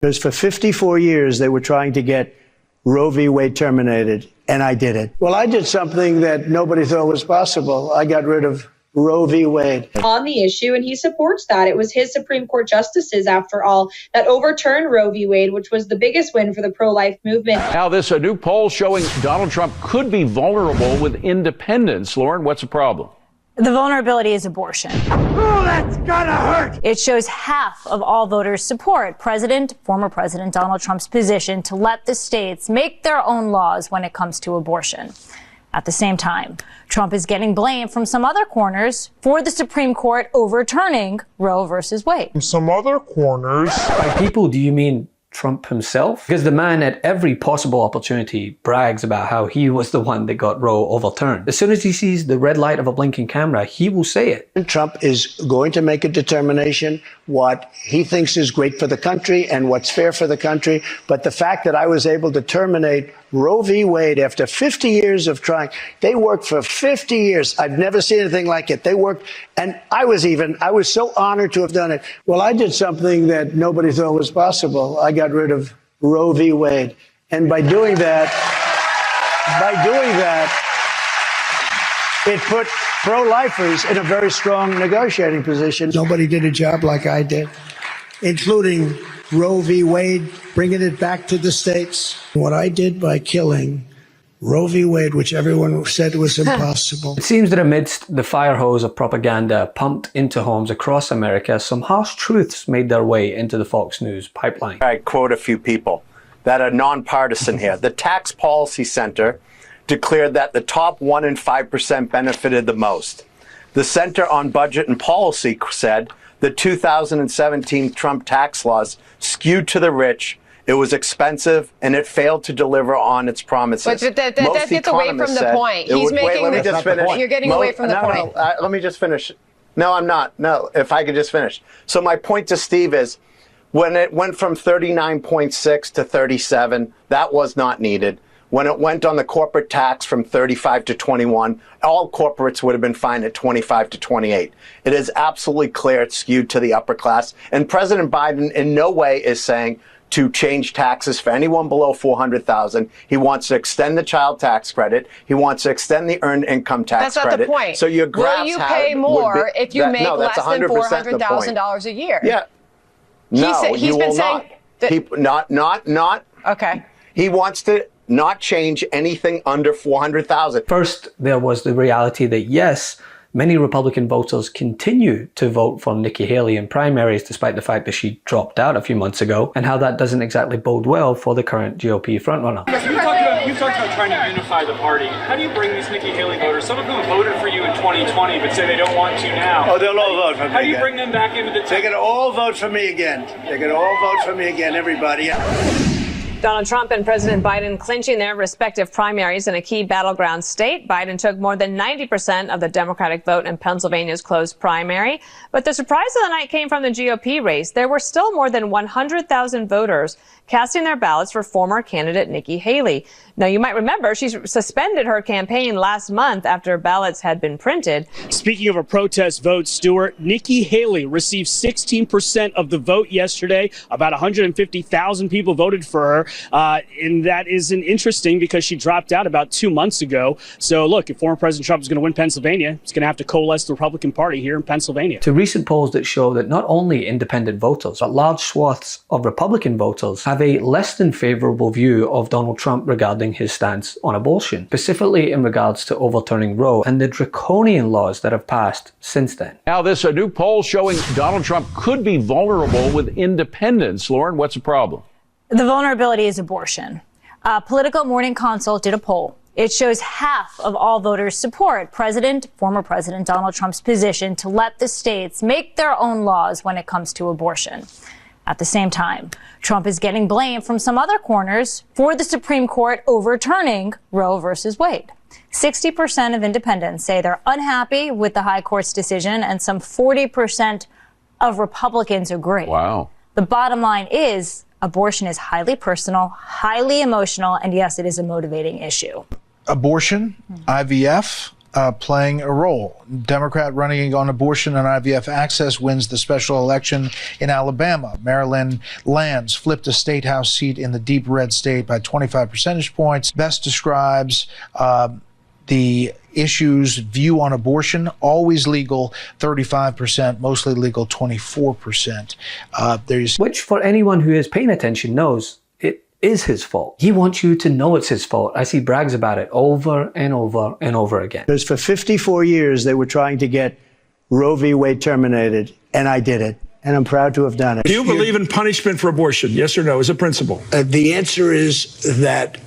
Because for 54 years, they were trying to get Roe v. Wade terminated, and I did it. Well, I did something that nobody thought was possible. I got rid of Roe v. Wade on the issue, and he supports that. It was his Supreme Court justices, after all, that overturned Roe v. Wade, which was the biggest win for the pro-life movement. Now, a new poll showing Donald Trump could be vulnerable with independents. Lauren, what's the problem? The vulnerability is abortion. Oh, that's gonna hurt! It shows half of all voters support former President Donald Trump's position to let the states make their own laws when it comes to abortion. At the same time, Trump is getting blamed from some other corners for the Supreme Court overturning Roe versus Wade. From some other corners. By people, do you mean Trump himself? Because the man at every possible opportunity brags about how he was the one that got Roe overturned. As soon as he sees the red light of a blinking camera, he will say it. Trump is going to make a determination what he thinks is great for the country and what's fair for the country. But the fact that I was able to terminate Roe v. Wade after 50 years of trying, they worked for 50 years. I've never seen anything like it. They worked, and I was so honored to have done it. Well, I did something that nobody thought was possible. I got rid of Roe v. Wade. And by doing that, it put pro-lifers in a very strong negotiating position. Nobody did a job like I did, including Roe v. Wade, bringing it back to the states. What I did by killing Roe v. Wade, which everyone said was impossible. It seems that amidst the fire hose of propaganda pumped into homes across America, some harsh truths made their way into the Fox News pipeline. I quote a few people that are nonpartisan here. The Tax Policy Center declared that the top 1% and 5% benefited the most. The Center on Budget and Policy said the 2017 Trump tax laws skewed to the rich. It was expensive, and it failed to deliver on its promises. But that gets away from the point. He's making let me just finish. You're getting away from the point. Let me just finish. No, I'm not. No, if I could just finish. So my point to Steve is, when it went from 39.6 to 37, that was not needed. When it went on the corporate tax from 35 to 21, all corporates would have been fined at 25 to 28. It is absolutely clear it's skewed to the upper class. And President Biden in no way is saying to change taxes for anyone below $400,000. He wants to extend the child tax credit. He wants to extend the earned income tax credit. That's not the point. So your will you pay more if you make less than $400,000 a year? Yeah. No, he's been saying not. Okay. He wants to not change anything under $400,000. First, there was the reality that yes, many Republican voters continue to vote for Nikki Haley in primaries despite the fact that she dropped out a few months ago, and how that doesn't exactly bode well for the current GOP frontrunner. You talked about trying to unify the party. How do you bring these Nikki Haley voters, some of whom voted for you in 2020 but say they don't want to now? Oh, they'll all vote for me. How do you bring them back into the They can all vote for me again. They can all vote for me again, everybody. Donald Trump and President Biden clinching their respective primaries in a key battleground state. Biden took more than 90% of the Democratic vote in Pennsylvania's closed primary. But the surprise of the night came from the GOP race. There were still more than 100,000 voters casting their ballots for former candidate Nikki Haley. Now, you might remember she suspended her campaign last month after ballots had been printed. Speaking of a protest vote, Stuart, Nikki Haley received 16% of the vote yesterday. About 150,000 people voted for her. And that isn't interesting because she dropped out about 2 months ago. So look, if former President Trump is going to win Pennsylvania, he's going to have to coalesce the Republican Party here in Pennsylvania. To recent polls that show that not only independent voters, but large swaths of Republican voters have a less than favorable view of Donald Trump regarding his stance on abortion, specifically in regards to overturning Roe and the draconian laws that have passed since then. Now, a new poll showing Donald Trump could be vulnerable with independents. Lauren, what's the problem? The vulnerability is abortion. Political Morning Consult did a poll. It shows half of all voters support former President Donald Trump's position to let the states make their own laws when it comes to abortion. At the same time, Trump is getting blamed from some other corners for the Supreme Court overturning Roe versus Wade. 60% of independents say they're unhappy with the high court's decision, and some 40% of Republicans agree. Wow. The bottom line is abortion is highly personal, highly emotional, and yes, it is a motivating issue. Abortion, IVF, playing a role. Democrat running on abortion and IVF access wins the special election in Alabama. Marilyn Lands flipped a state house seat in the deep red state by 25 percentage points. Best describes the issue's view on abortion: always legal, 35%, mostly legal, 24%. Which, for anyone who is paying attention, knows it is his fault. He wants you to know it's his fault, as he brags about it over and over and over again. Because for 54 years, they were trying to get Roe v. Wade terminated, and I did it. And I'm proud to have done it. Do you believe in punishment for abortion? Yes or no, as a principle? The answer is that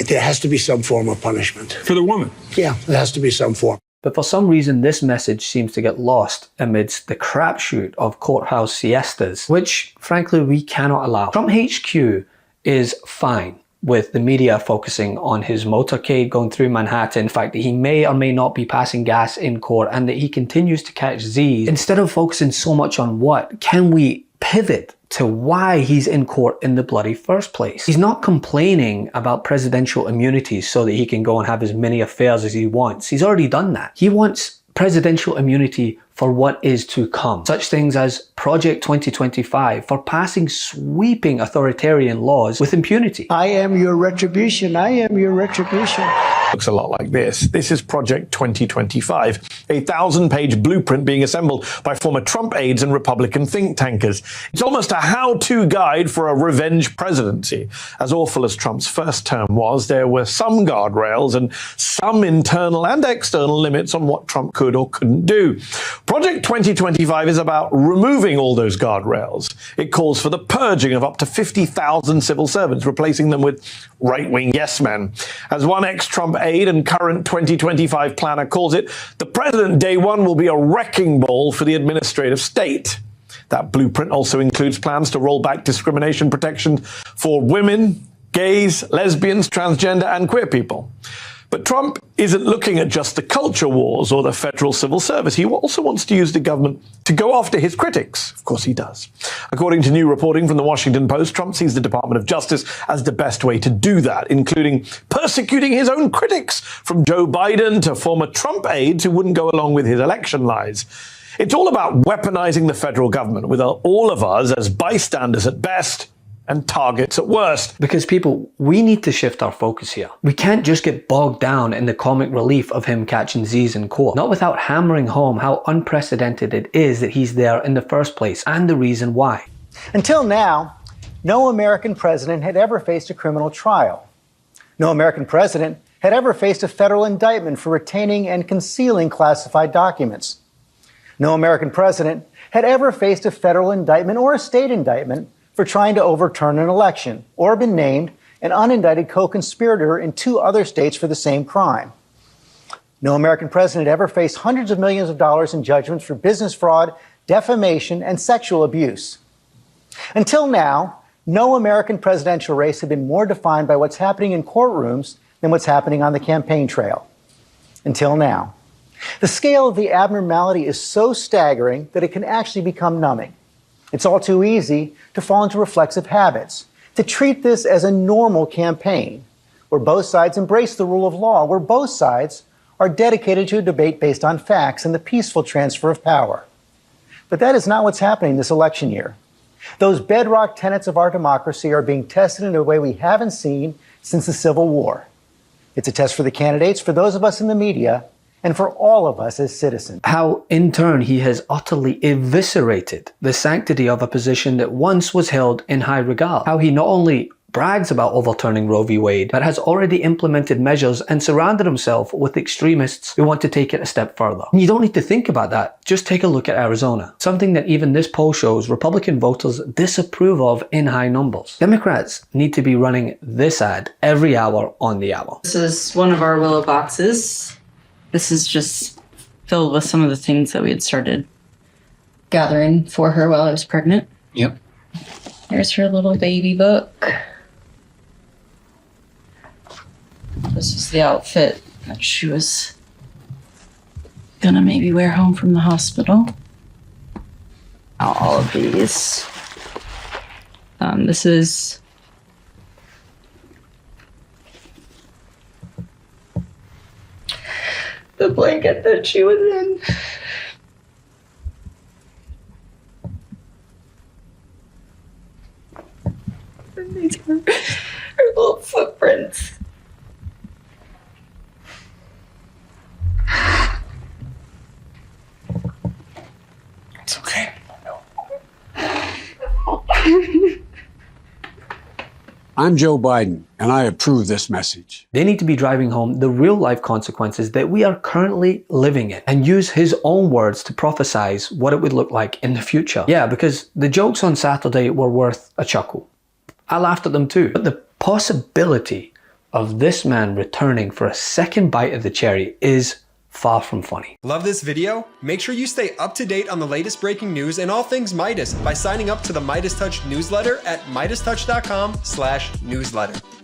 there has to be some form of punishment. For the woman? Yeah, there has to be some form. But for some reason, this message seems to get lost amidst the crapshoot of courthouse siestas, which, frankly, we cannot allow. Trump HQ is fine with the media focusing on his motorcade going through Manhattan, the fact that he may or may not be passing gas in court, and that he continues to catch Z's. Instead of focusing so much on what, can we pivot to why he's in court in the bloody first place? He's not complaining about presidential immunities so that he can go and have as many affairs as he wants. He's already done that. He wants presidential immunity for what is to come. Such things as Project 2025 for passing sweeping authoritarian laws with impunity. I am your retribution. I am your retribution. Looks a lot like this. This is Project 2025, a 1,000-page blueprint being assembled by former Trump aides and Republican think tankers. It's almost a how-to guide for a revenge presidency. As awful as Trump's first term was, there were some guardrails and some internal and external limits on what Trump could or couldn't do. Project 2025 is about removing all those guardrails. It calls for the purging of up to 50,000 civil servants, replacing them with right-wing yes men. As one ex-Trump aide and current 2025 planner calls it, the president day one will be a wrecking ball for the administrative state. That blueprint also includes plans to roll back discrimination protection for women, gays, lesbians, transgender, and queer people. But Trump isn't looking at just the culture wars or the federal civil service. He also wants to use the government to go after his critics. Of course he does. According to new reporting from the Washington Post, Trump sees the Department of Justice as the best way to do that, including persecuting his own critics, from Joe Biden to former Trump aides who wouldn't go along with his election lies. It's all about weaponizing the federal government, with all of us as bystanders at best and targets at worst. Because people, we need to shift our focus here. We can't just get bogged down in the comic relief of him catching Z's in court, not without hammering home how unprecedented it is that he's there in the first place and the reason why. Until now, no American president had ever faced a criminal trial. No American president had ever faced a federal indictment for retaining and concealing classified documents. No American president had ever faced a federal indictment or a state indictment for trying to overturn an election, or been named an unindicted co-conspirator in 2 other states for the same crime. No American president ever faced hundreds of millions of dollars in judgments for business fraud, defamation, and sexual abuse. Until now, no American presidential race had been more defined by what's happening in courtrooms than what's happening on the campaign trail. Until now. The scale of the abnormality is so staggering that it can actually become numbing. It's all too easy to fall into reflexive habits, to treat this as a normal campaign, where both sides embrace the rule of law, where both sides are dedicated to a debate based on facts and the peaceful transfer of power. But that is not what's happening this election year. Those bedrock tenets of our democracy are being tested in a way we haven't seen since the Civil War. It's a test for the candidates, for those of us in the media, and for all of us as citizens. How, in turn, he has utterly eviscerated the sanctity of a position that once was held in high regard. How he not only brags about overturning Roe v. Wade, but has already implemented measures and surrounded himself with extremists who want to take it a step further. And you don't need to think about that. Just take a look at Arizona. Something that even this poll shows Republican voters disapprove of in high numbers. Democrats need to be running this ad every hour on the hour. This is one of our willow boxes. This is just filled with some of the things that we had started gathering for her while I was pregnant. Yep. There's her little baby book. This is the outfit that she was gonna maybe wear home from the hospital. All of these. This is the blanket that she was in. And these are her little footprints. It's okay. I'm Joe Biden, and I approve this message. They need to be driving home the real life consequences that we are currently living in and use his own words to prophesize what it would look like in the future. Yeah, because the jokes on Saturday were worth a chuckle. I laughed at them too. But the possibility of this man returning for a second bite of the cherry is far from funny. Love this video? Make sure you stay up to date on the latest breaking news and all things Meidas by signing up to the MeidasTouch newsletter at MeidasTouch.com/newsletter.